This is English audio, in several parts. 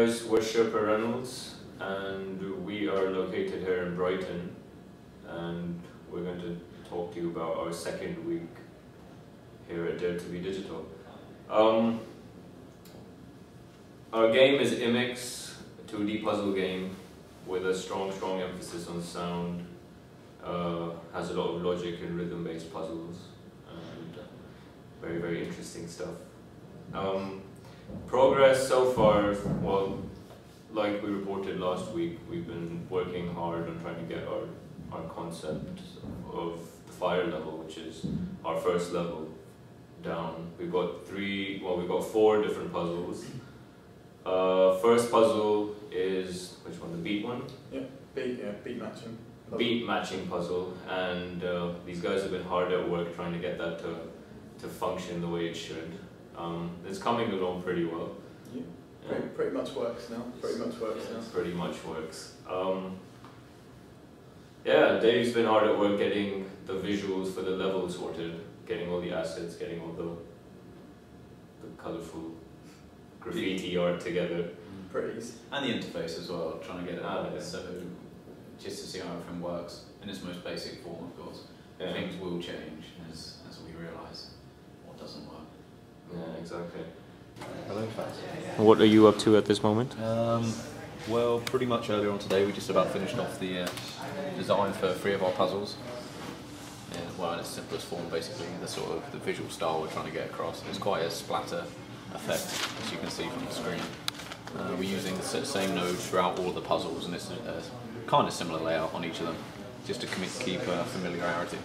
guys, we're Sherpa Reynolds and we are located here in Brighton, and we're going to talk to you about our second week here at DareToBeDigital. Our game is immiX, a 2D puzzle game with a strong emphasis on sound. Has a lot of logic and rhythm-based puzzles, and very interesting stuff. Progress so far, well, like we reported last week, we've been working hard on trying to get our concept of the fire level, which is our first level, down. We've got four different puzzles. First puzzle is, which one, the beat one? Yeah, beat matching. Beat matching puzzle, and these guys have been hard at work trying to get that to function the way it should. It's coming along pretty well. Yeah, pretty much works now. Pretty much works. Yeah, Dave's been hard at work getting the visuals for the level sorted, getting all the assets, getting all the colourful graffiti art together. Pretties. And the interface as well, trying to get it so just to see how everything works in its most basic form, of course. Yeah. Things will change as we realise what doesn't work. Yeah, exactly. Hello, Fats. What are you up to at this moment? Well, pretty much earlier on today we just about finished off the design for 3 of our puzzles. Yeah, well, in its simplest form, basically, the sort of the visual style we're trying to get across. It's quite a splatter effect, as you can see from the screen. We're using the same nodes throughout all of the puzzles, and it's a kind of similar layout on each of them, just to keep familiarity.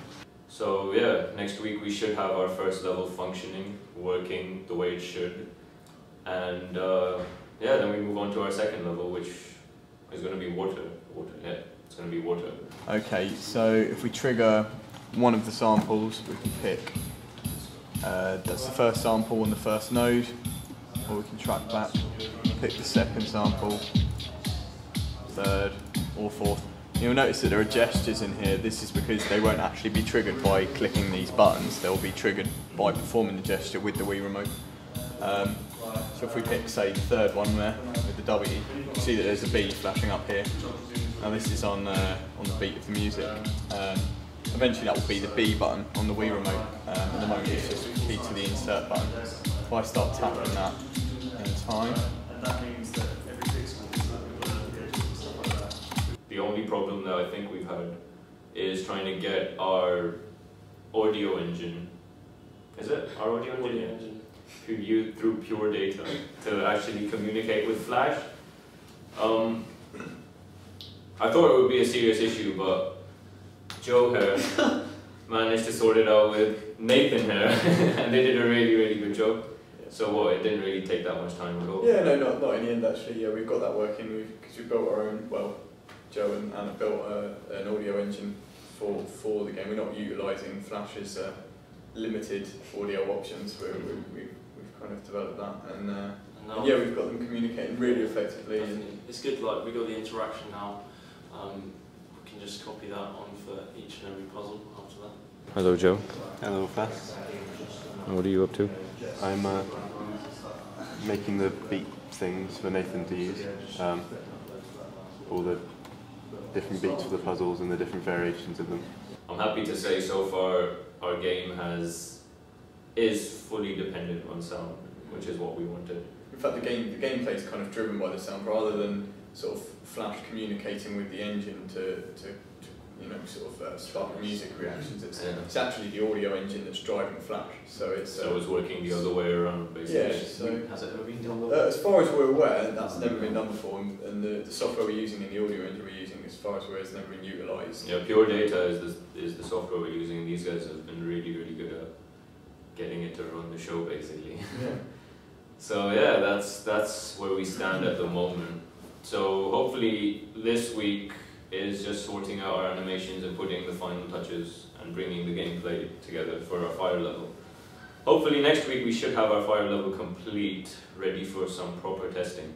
So yeah, next week we should have our first level functioning, working the way it should, and yeah, then we move on to our second level, which is going to be water. Yeah, it's going to be water. Okay, so if we trigger one of the samples, we can pick that's the first sample on the first node, or we can track back, pick the second sample, third or fourth. You'll notice that there are gestures in here. This is because they won't actually be triggered by clicking these buttons. They'll be triggered by performing the gesture with the Wii remote. So if we pick, say, the third one there with the W, you see that there's a B flashing up here. Now this is on the beat of the music. Eventually that will be the B button on the Wii remote. At the moment it's just key to the insert button. If I start tapping that in time, The only problem that I think we've had is trying to get our audio engine, is it? Our audio engine? Through pure data to actually communicate with Flash. I thought it would be a serious issue, but Joe here managed to sort it out with Nathan here, and they did a really good job. So it didn't really take that much time at all. Yeah, no, not in the end actually. Yeah, we've got that working because we built our own. Well, Joe and Anna built an audio engine for the game. We're not utilising Flash's limited audio options. We've kind of developed that, and yeah, we've got them communicating really effectively. And it's good. Like we got the interaction now. We can just copy that on for each and every puzzle after that. Hello, Joe. Hello, Fats. And what are you up to? I'm making the beat things for Nathan to use. All the different beats for the puzzles and the different variations of them. I'm happy to say so far our game is fully dependent on sound, which is what we wanted. in fact, the gameplay is kind of driven by the sound rather than sort of Flash communicating with the engine to you know, sort of spark music reactions. It's actually the audio engine that's driving Flash. So it's working the other way around, basically. Yeah. So has it ever been done before? as far as we're aware, that's never been done before, and the software we're using and the audio engine we're using, as far as we're aware, has never been utilised. Yeah, Pure Data is the software we're using. These guys have been really good at getting it to run the show, basically. Yeah. So yeah, that's where we stand at the moment. So hopefully this week is just sorting out our animations and putting the final touches and bringing the gameplay together for our fire level. Hopefully next week we should have our fire level complete, ready for some proper testing.